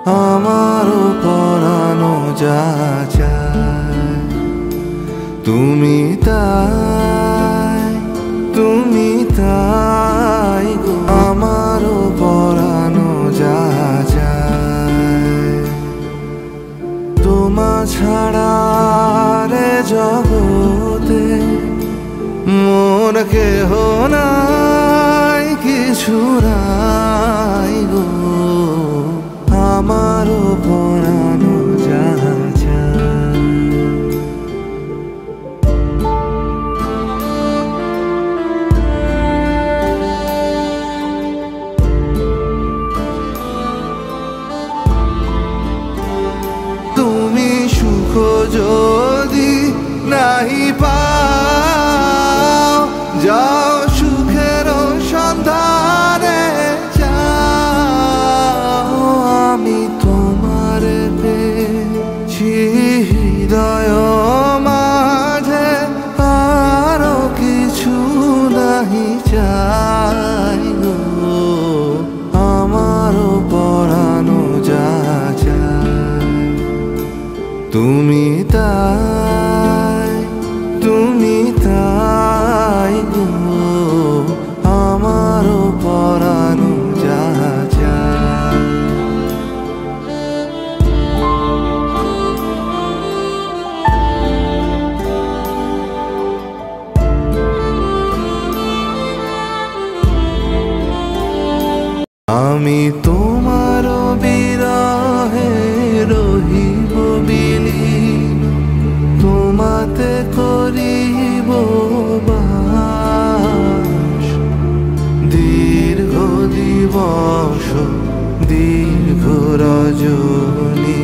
আমারও পরানো যা চায় তুমি তাই গো। আমারও পরানো যা চায় তোমা ছাড়া রে জগতে মোর কেহ নাই, কিছু নাই গো। আমারও পরানো যা চায় তুমি সুখ যদি নাহি পাও, যাও সুখের সন্ধানে যাও। আমি তোমার পেয়েছি হৃদয় মাঝে, আরো কিছু নাহি চাই গো। আমারও পরানো যা চায় তুমি তাই গো। আমারও পরানো যা চায় আমি তোমার বিরহে রহিব বিলীন, তোমাতে করিব বাস। দীর্ঘ দিবস দীর্ঘ রজনী